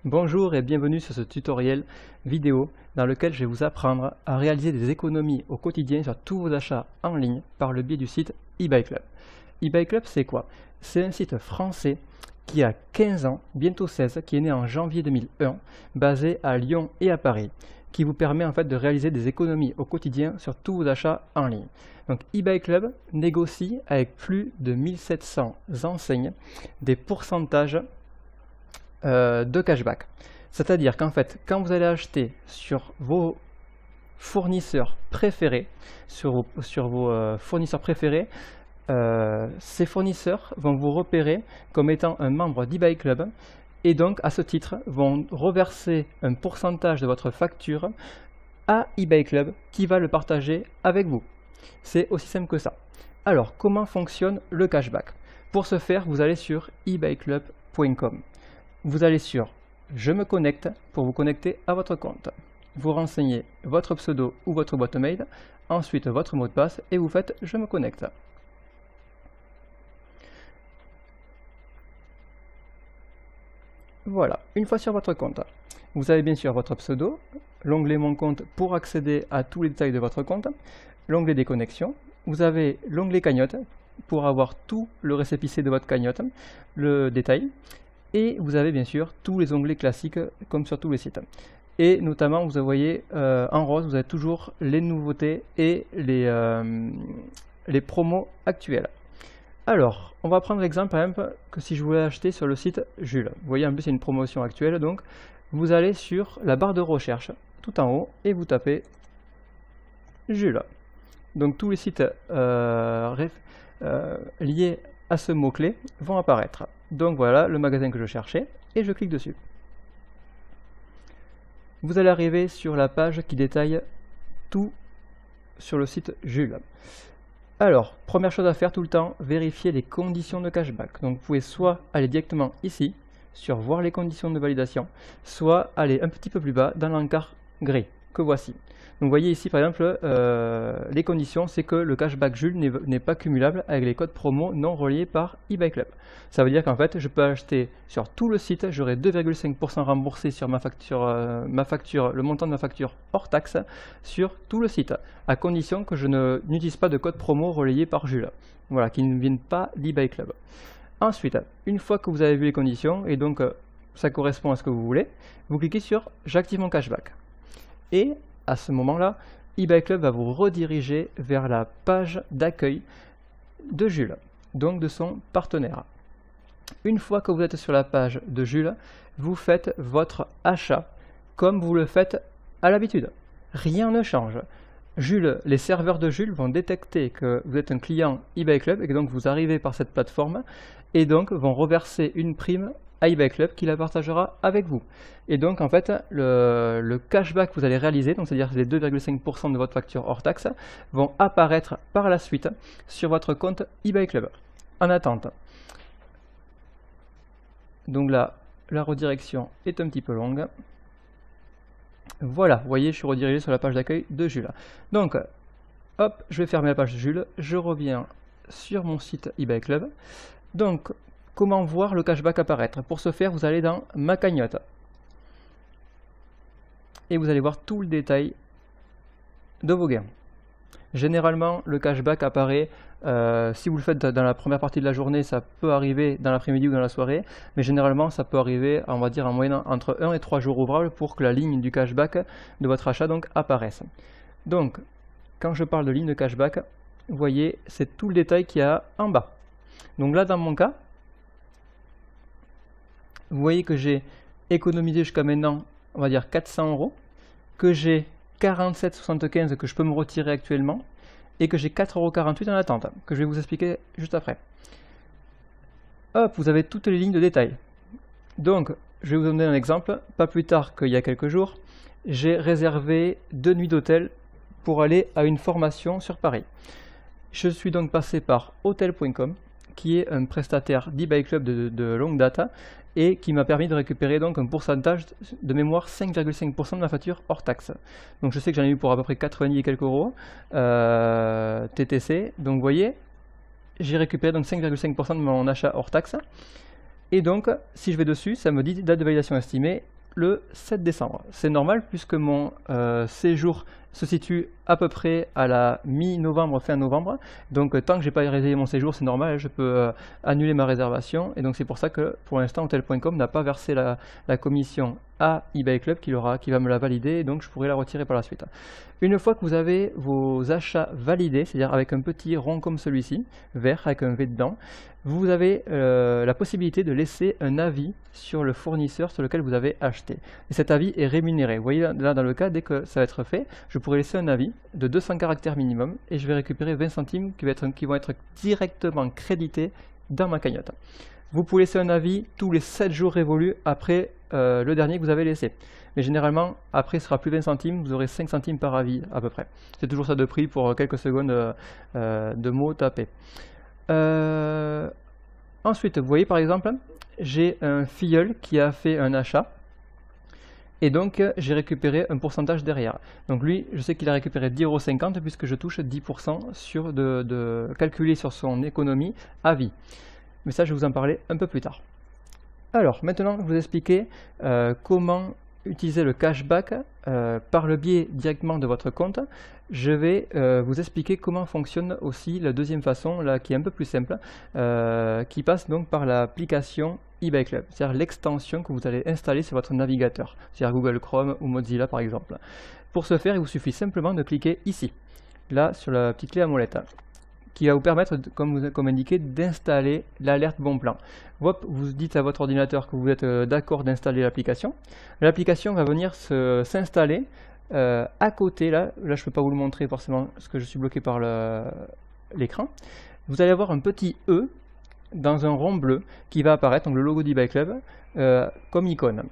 Bonjour et bienvenue sur ce tutoriel vidéo dans lequel je vais vous apprendre à réaliser des économies au quotidien sur tous vos achats en ligne par le biais du site eBuyClub. eBuyClub, c'est quoi? C'est un site français qui a 15 ans, bientôt 16, qui est né en janvier 2001, basé à Lyon et à Paris, qui vous permet en fait de réaliser des économies au quotidien sur tous vos achats en ligne. Donc eBuyClub négocie avec plus de 1700 enseignes des pourcentages de cashback. C'est-à-dire qu'en fait, quand vous allez acheter sur vos fournisseurs préférés, ces fournisseurs vont vous repérer comme étant un membre d'eBuyClub et donc à ce titre vont reverser un pourcentage de votre facture à eBuyClub qui va le partager avec vous. C'est aussi simple que ça. Alors, comment fonctionne le cashback? Pour ce faire, vous allez sur ebuyclub.com. Vous allez sur « Je me connecte » pour vous connecter à votre compte. Vous renseignez votre pseudo ou votre boîte mail, ensuite votre mot de passe et vous faites « Je me connecte ». Voilà, une fois sur votre compte, vous avez bien sûr votre pseudo, l'onglet « Mon compte » pour accéder à tous les détails de votre compte, l'onglet « Des connexions », vous avez l'onglet « Cagnotte » pour avoir tout le récépissé de votre cagnotte, le détail, et vous avez bien sûr tous les onglets classiques comme sur tous les sites. Et notamment, vous voyez en rose, vous avez toujours les nouveautés et les promos actuels. Alors, on va prendre l'exemple par exemple que si je voulais acheter sur le site Jules. Vous voyez en plus il y a une promotion actuelle, donc vous allez sur la barre de recherche tout en haut et vous tapez Jules. Donc tous les sites liés à ce mot-clé vont apparaître. Donc voilà le magasin que je cherchais et je clique dessus. Vous allez arriver sur la page qui détaille tout sur le site Jules. Alors, première chose à faire tout le temps, vérifier les conditions de cashback. Donc vous pouvez soit aller directement ici, sur voir les conditions de validation, soit aller un petit peu plus bas dans l'encart gris que voici. Donc vous voyez ici par exemple, les conditions, c'est que le cashback Jules n'est pas cumulable avec les codes promo non reliés par eBuyClub. Ça veut dire qu'en fait, je peux acheter sur tout le site, j'aurai 2,5% remboursé sur ma facture, le montant de ma facture hors taxe sur tout le site, à condition que je n'utilise pas de code promo relayé par Jules, voilà, qui ne viennent pas d'eBuyClub. Ensuite, une fois que vous avez vu les conditions, et donc ça correspond à ce que vous voulez, vous cliquez sur « J'active mon cashback ». Et à ce moment-là, eBuyClub va vous rediriger vers la page d'accueil de Jules, donc de son partenaire. Une fois que vous êtes sur la page de Jules, vous faites votre achat comme vous le faites à l'habitude. Rien ne change. Jules, les serveurs de Jules vont détecter que vous êtes un client eBuyClub et que donc vous arrivez par cette plateforme et donc vont reverser une prime à eBuyClub qui la partagera avec vous. Et donc en fait le cashback que vous allez réaliser, donc c'est-à-dire les 2,5% de votre facture hors taxe, vont apparaître par la suite sur votre compte eBuyClub en attente. Donc là, la redirection est un petit peu longue. Voilà, vous voyez, je suis redirigé sur la page d'accueil de Jules. Donc, hop, je vais fermer la page de Jules, je reviens sur mon site eBuyClub. Donc, comment voir le cashback apparaître? Pour ce faire, vous allez dans Ma cagnotte. Et vous allez voir tout le détail de vos gains. Généralement, le cashback apparaît, si vous le faites dans la première partie de la journée, ça peut arriver dans l'après-midi ou dans la soirée, mais généralement, ça peut arriver, on va dire, en moyenne entre 1 et 3 jours ouvrables pour que la ligne du cashback de votre achat donc apparaisse. Donc, quand je parle de ligne de cashback, vous voyez, c'est tout le détail qu'il y a en bas. Donc là, dans mon cas, vous voyez que j'ai économisé jusqu'à maintenant, on va dire 400 €, que j'ai 47,75 que je peux me retirer actuellement et que j'ai 4,48 € en attente, que je vais vous expliquer juste après. Hop, vous avez toutes les lignes de détail. Donc, je vais vous donner un exemple. Pas plus tard qu'il y a quelques jours, j'ai réservé 2 nuits d'hôtel pour aller à une formation sur Paris. Je suis donc passé par Hotel.com, qui est un prestataire d'eBuyClub de longue date et qui m'a permis de récupérer donc un pourcentage de mémoire 5,5% de ma facture hors taxe. Donc je sais que j'en ai eu pour à peu près 90 et quelques euros TTC. Donc vous voyez, j'ai récupéré donc 5,5% de mon achat hors taxe. Et donc, si je vais dessus, ça me dit date de validation estimée le 7 décembre. C'est normal puisque mon séjour se situe à peu près à la mi-novembre, fin novembre. Donc tant que j'ai pas réservé mon séjour, c'est normal, je peux annuler ma réservation. Et donc c'est pour ça que pour l'instant Hotels.com n'a pas versé la commission à eBay Club qui va me la valider, et donc je pourrai la retirer par la suite. Une fois que vous avez vos achats validés, c'est-à-dire avec un petit rond comme celui-ci, vert avec un V dedans, vous avez la possibilité de laisser un avis sur le fournisseur sur lequel vous avez acheté. Et cet avis est rémunéré. Vous voyez là dans le cas, dès que ça va être fait, je pourrai laisser un avis de 200 caractères minimum et je vais récupérer 20 centimes qui vont être directement crédités dans ma cagnotte. Vous pouvez laisser un avis tous les 7 jours révolus après le dernier que vous avez laissé. Mais généralement, après, ce sera plus 20 centimes, vous aurez 5 centimes par avis à peu près. C'est toujours ça de prix pour quelques secondes de mots tapés. Ensuite, vous voyez par exemple, j'ai un filleul qui a fait un achat. Et donc, j'ai récupéré un pourcentage derrière. Donc lui, je sais qu'il a récupéré 10,50 € puisque je touche 10% de calculé sur son économie à vie. Mais ça, je vais vous en parler un peu plus tard. Alors, maintenant, je vais vous expliquer comment utiliser le cashback par le biais directement de votre compte. Je vais vous expliquer comment fonctionne aussi la deuxième façon, là, qui est un peu plus simple, qui passe donc par l'application eBay Club, c'est-à-dire l'extension que vous allez installer sur votre navigateur, c'est-à-dire Google Chrome ou Mozilla par exemple. Pour ce faire, il vous suffit simplement de cliquer ici, là, sur la petite clé à molette, qui va vous permettre, comme indiqué, d'installer l'alerte bon plan. Hop, vous dites à votre ordinateur que vous êtes d'accord d'installer l'application. L'application va venir s'installer à côté, là je ne peux pas vous le montrer forcément parce que je suis bloqué par l'écran. Vous allez avoir un petit E dans un rond bleu qui va apparaître, donc le logo d'eBay Club, comme icône.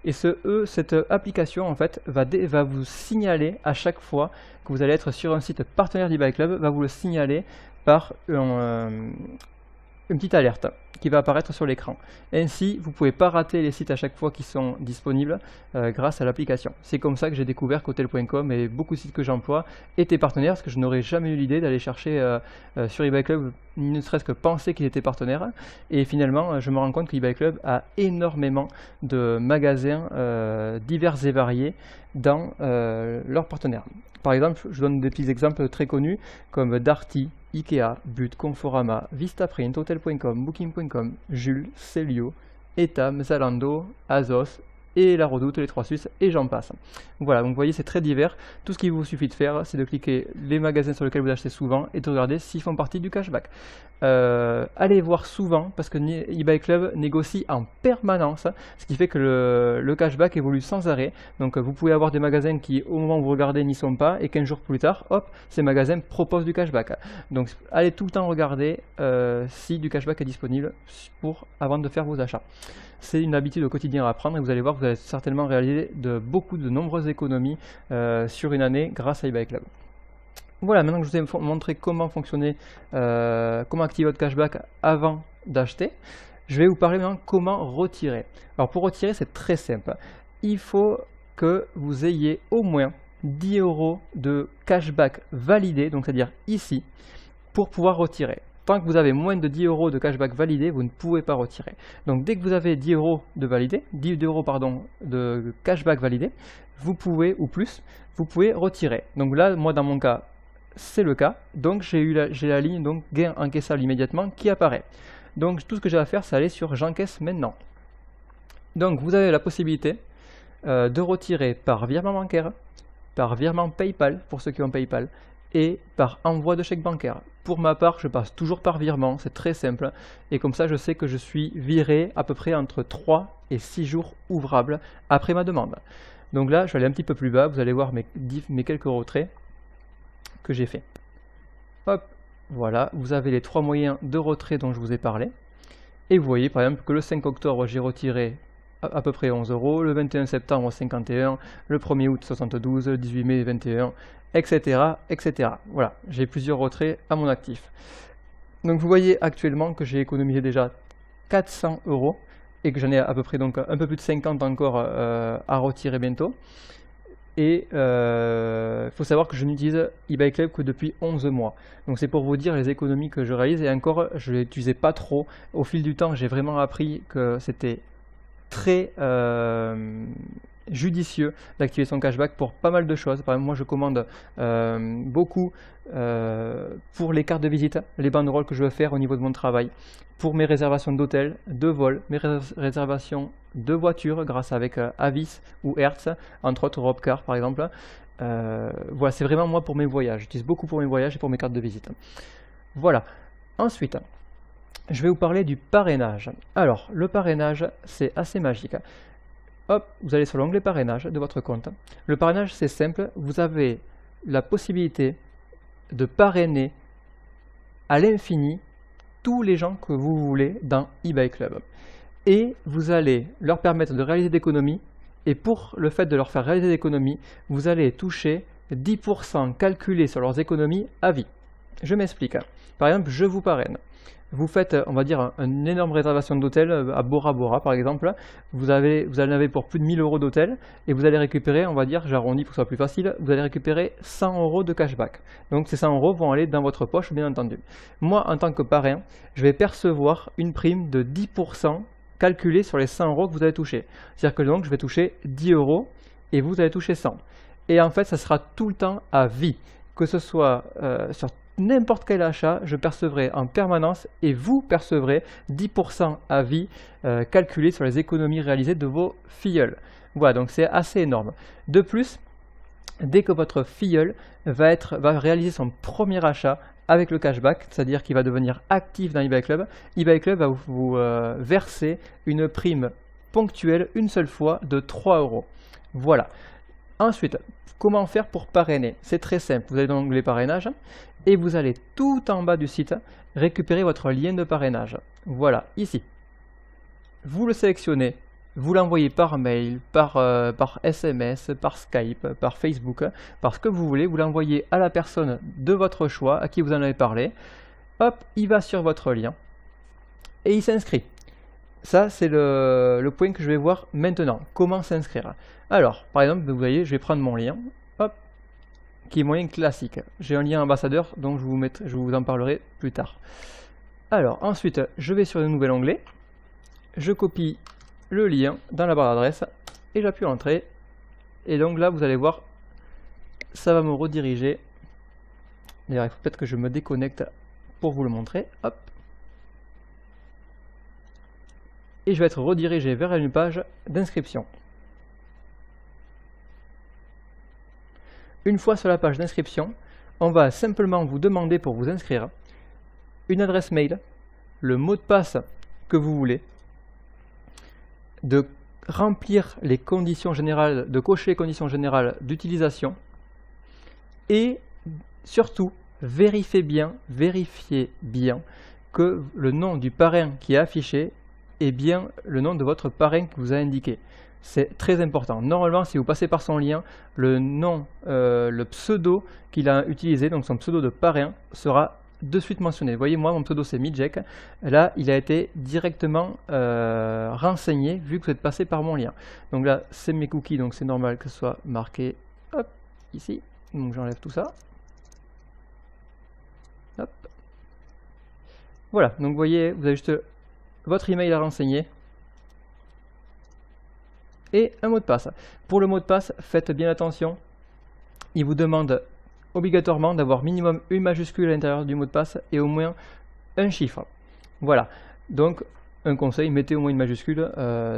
Et cette application en fait va vous signaler à chaque fois que vous allez être sur un site partenaire d'eBay Club, va vous le signaler par une petite alerte qui va apparaître sur l'écran. Ainsi, vous ne pouvez pas rater les sites à chaque fois qui sont disponibles grâce à l'application. C'est comme ça que j'ai découvert qu'Hotel.com et beaucoup de sites que j'emploie étaient partenaires, parce que je n'aurais jamais eu l'idée d'aller chercher sur eBay Club, ne serait-ce que penser qu'ils étaient partenaires. Et finalement, je me rends compte qu'eBay Club a énormément de magasins divers et variés dans leurs partenaires. Par exemple, je donne des petits exemples très connus comme Darty, Ikea, But, Conforama, Vistaprint, Hotel.com, Booking.com, Jules, Celio, Etam, Zalando, Azos et La Redoute, les 3 Suisses, et j'en passe. Voilà, donc vous voyez, c'est très divers. Tout ce qu'il vous suffit de faire, c'est de cliquer les magasins sur lesquels vous achetez souvent et de regarder s'ils font partie du cashback. Allez voir souvent, parce que eBay Club négocie en permanence, ce qui fait que le cashback évolue sans arrêt. Donc vous pouvez avoir des magasins qui, au moment où vous regardez, n'y sont pas, et 15 jours plus tard, hop, ces magasins proposent du cashback. Donc allez tout le temps regarder si du cashback est disponible avant de faire vos achats. C'est une habitude au quotidien à apprendre et vous allez voir que vous allez certainement réaliser de nombreuses économies sur une année grâce à eBay Club. Voilà, maintenant que je vous ai montré comment fonctionner, comment activer votre cashback avant d'acheter, je vais vous parler maintenant comment retirer. Alors pour retirer, c'est très simple. Il faut que vous ayez au moins 10 € de cashback validé, donc c'est-à-dire ici, pour pouvoir retirer. Tant que vous avez moins de 10 € de cashback validé, vous ne pouvez pas retirer. Donc dès que vous avez 10 € de cashback validé, vous pouvez, ou plus, vous pouvez retirer. Donc là, moi dans mon cas, c'est le cas. Donc j'ai la ligne donc gain encaissable immédiatement qui apparaît. Donc tout ce que j'ai à faire, c'est aller sur j'encaisse maintenant. Donc vous avez la possibilité de retirer par virement bancaire, par virement PayPal pour ceux qui ont PayPal, et par envoi de chèque bancaire. Pour ma part, je passe toujours par virement, c'est très simple, et comme ça je sais que je suis viré à peu près entre 3 et 6 jours ouvrables après ma demande. Donc là, je vais aller un petit peu plus bas, vous allez voir mes quelques retraits que j'ai fait. Hop, voilà, vous avez les 3 moyens de retrait dont je vous ai parlé, et vous voyez par exemple que le 5 octobre, j'ai retiré à peu près 11 €, le 21 septembre 51, le 1er août 72, le 18 mai 21, etc. etc. Voilà, j'ai plusieurs retraits à mon actif. Donc vous voyez actuellement que j'ai économisé déjà 400 € et que j'en ai à peu près donc un peu plus de 50 encore à retirer bientôt. Et il faut savoir que je n'utilise eBay Club que depuis 11 mois. Donc c'est pour vous dire les économies que je réalise, et encore je ne l'utilisais pas trop. Au fil du temps, j'ai vraiment appris que c'était très judicieux d'activer son cashback pour pas mal de choses. Par exemple, moi je commande beaucoup pour les cartes de visite, les banderoles que je veux faire au niveau de mon travail, pour mes réservations d'hôtel, de vol, mes réservations de voitures grâce avec Avis ou Hertz, entre autres Europcar par exemple. Voilà, c'est vraiment moi pour mes voyages. J'utilise beaucoup pour mes voyages et pour mes cartes de visite. Voilà. Ensuite, je vais vous parler du parrainage. Alors, le parrainage, c'est assez magique. Hop, vous allez sur l'onglet parrainage de votre compte. Le parrainage, c'est simple. Vous avez la possibilité de parrainer à l'infini tous les gens que vous voulez dans eBay Club. Et vous allez leur permettre de réaliser des économies. Et pour le fait de leur faire réaliser des économies, vous allez toucher 10% calculés sur leurs économies à vie. Je m'explique. Par exemple, je vous parraine. Vous faites, on va dire, une énorme réservation d'hôtel à Bora Bora, par exemple. Vous en avez pour plus de 1000 € d'hôtel et vous allez récupérer, on va dire, j'arrondis pour que ce soit plus facile, vous allez récupérer 100 € de cashback. Donc ces 100 € vont aller dans votre poche, bien entendu. Moi, en tant que parrain, je vais percevoir une prime de 10% calculée sur les 100 € que vous allez toucher. C'est-à-dire que donc, je vais toucher 10 € et vous allez toucher 100. Et en fait, ça sera tout le temps à vie. Que ce soit sur n'importe quel achat, je percevrai en permanence et vous percevrez 10% à vie calculé sur les économies réalisées de vos filleuls. Voilà, donc c'est assez énorme. De plus, dès que votre filleul va réaliser son premier achat avec le cashback, c'est-à-dire qu'il va devenir actif dans eBay Club va vous verser une prime ponctuelle une seule fois de 3 €. Voilà. Ensuite, comment faire pour parrainer? C'est très simple. Vous allez dans l'onglet parrainage et vous allez tout en bas du site récupérer votre lien de parrainage. Voilà, ici. Vous le sélectionnez, vous l'envoyez par mail, par SMS, par Skype, par Facebook, par ce que vous voulez. Vous l'envoyez à la personne de votre choix, à qui vous en avez parlé. Hop, il va sur votre lien et il s'inscrit. Ça, c'est le point que je vais voir maintenant. Comment s'inscrire? Alors, par exemple, vous voyez, je vais prendre mon lien, hop, qui est mon lien classique. J'ai un lien ambassadeur, donc je vous en parlerai plus tard. Alors, ensuite, je vais sur le nouvel onglet, je copie le lien dans la barre d'adresse et j'appuie Entrée. Et donc là, vous allez voir, ça va me rediriger. D'ailleurs, il faut peut-être que je me déconnecte pour vous le montrer. Hop. Et je vais être redirigé vers une page d'inscription. Une fois sur la page d'inscription, on va simplement vous demander pour vous inscrire une adresse mail, le mot de passe que vous voulez, de remplir les conditions générales, de cocher les conditions générales d'utilisation et surtout vérifiez bien que le nom du parrain qui est affiché est bien le nom de votre parrain que vous a indiqué. C'est très important. Normalement, si vous passez par son lien, le nom, le pseudo qu'il a utilisé, donc son pseudo de parrain, sera de suite mentionné. Vous voyez, moi, mon pseudo c'est Mijek. Là, il a été directement renseigné vu que vous êtes passé par mon lien. Donc là, c'est mes cookies, donc c'est normal que ce soit marqué hop, ici. Donc j'enlève tout ça. Hop. Voilà, donc vous voyez, vous avez juste votre email à renseigner et un mot de passe. Pour le mot de passe, faites bien attention. Il vous demande obligatoirement d'avoir minimum une majuscule à l'intérieur du mot de passe et au moins un chiffre. Voilà. Donc, un conseil, mettez au moins une majuscule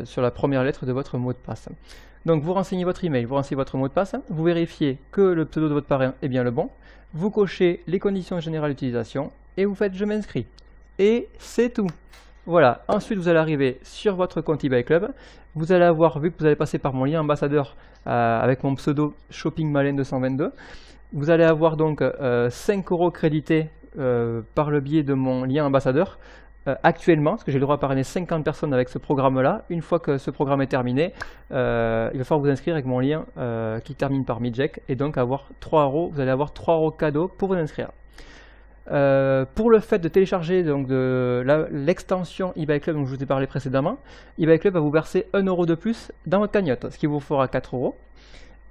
sur la première lettre de votre mot de passe. Donc, vous renseignez votre email, vous renseignez votre mot de passe, vous vérifiez que le pseudo de votre parrain est bien le bon, vous cochez les conditions générales d'utilisation et vous faites « Je m'inscris ». Et c'est tout. Voilà, ensuite vous allez arriver sur votre compte eBay Club. Vous allez avoir, vu que vous allez passer par mon lien ambassadeur avec mon pseudo ShoppingMalin222, vous allez avoir donc 5 € crédités par le biais de mon lien ambassadeur actuellement, parce que j'ai le droit à parrainer 50 personnes avec ce programme-là. Une fois que ce programme est terminé, il va falloir vous inscrire avec mon lien qui termine par Mijek et donc avoir 3 €, vous allez avoir 3 € cadeaux pour vous inscrire. Pour le fait de télécharger l'extension eBay Club dont je vous ai parlé précédemment, eBay Club va vous verser 1 € de plus dans votre cagnotte, ce qui vous fera 4 €.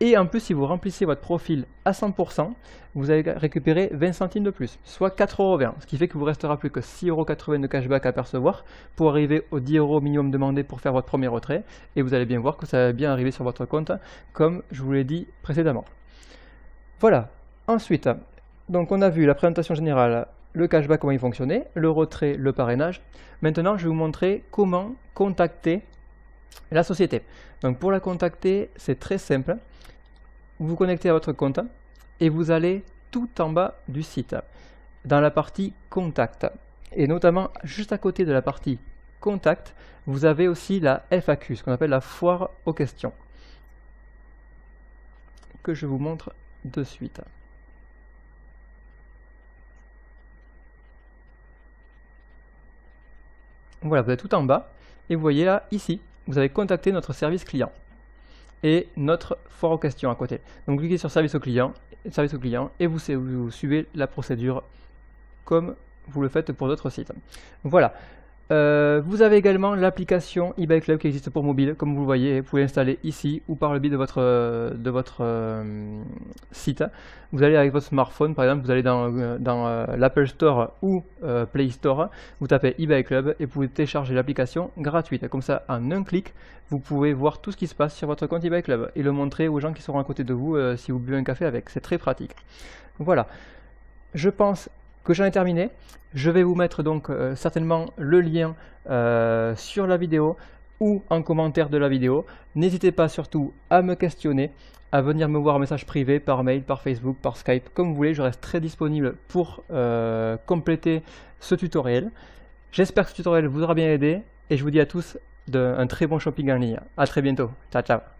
Et en plus, si vous remplissez votre profil à 100%, vous allez récupérer 20 centimes de plus, soit 4,20 €, ce qui fait qu'il vous restera plus que 6,80 € de cashback à percevoir pour arriver aux 10 € minimum demandé pour faire votre premier retrait. Et vous allez bien voir que ça va bien arriver sur votre compte, comme je vous l'ai dit précédemment. Voilà. Ensuite, donc on a vu la présentation générale, le cashback, comment il fonctionnait, le retrait, le parrainage. Maintenant, je vais vous montrer comment contacter la société. Donc pour la contacter, c'est très simple. Vous vous connectez à votre compte et vous allez tout en bas du site, dans la partie contact. Et notamment, juste à côté de la partie contact, vous avez aussi la FAQ, ce qu'on appelle la foire aux questions, que je vous montre de suite. Voilà, vous êtes tout en bas et vous voyez là, ici, vous avez contacté notre service client et notre foire aux questions à côté. Donc cliquez sur service au client et vous suivez la procédure comme vous le faites pour d'autres sites. Voilà. Vous avez également l'application eBay Club qui existe pour mobile, comme vous le voyez, vous pouvez l'installer ici ou par le biais de votre site. Vous allez avec votre smartphone, par exemple, vous allez dans l'Apple Store ou Play Store, vous tapez eBay Club et vous pouvez télécharger l'application gratuite. Comme ça, en un clic, vous pouvez voir tout ce qui se passe sur votre compte eBay Club et le montrer aux gens qui seront à côté de vous si vous buvez un café avec. C'est très pratique. Voilà. Je pense que j'en ai terminé. Je vais vous mettre donc certainement le lien sur la vidéo ou en commentaire de la vidéo. N'hésitez pas surtout à me questionner, à venir me voir en message privé, par mail, par Facebook, par Skype, comme vous voulez. Je reste très disponible pour compléter ce tutoriel. J'espère que ce tutoriel vous aura bien aidé et je vous dis à tous un très bon shopping en ligne. A très bientôt. Ciao, ciao.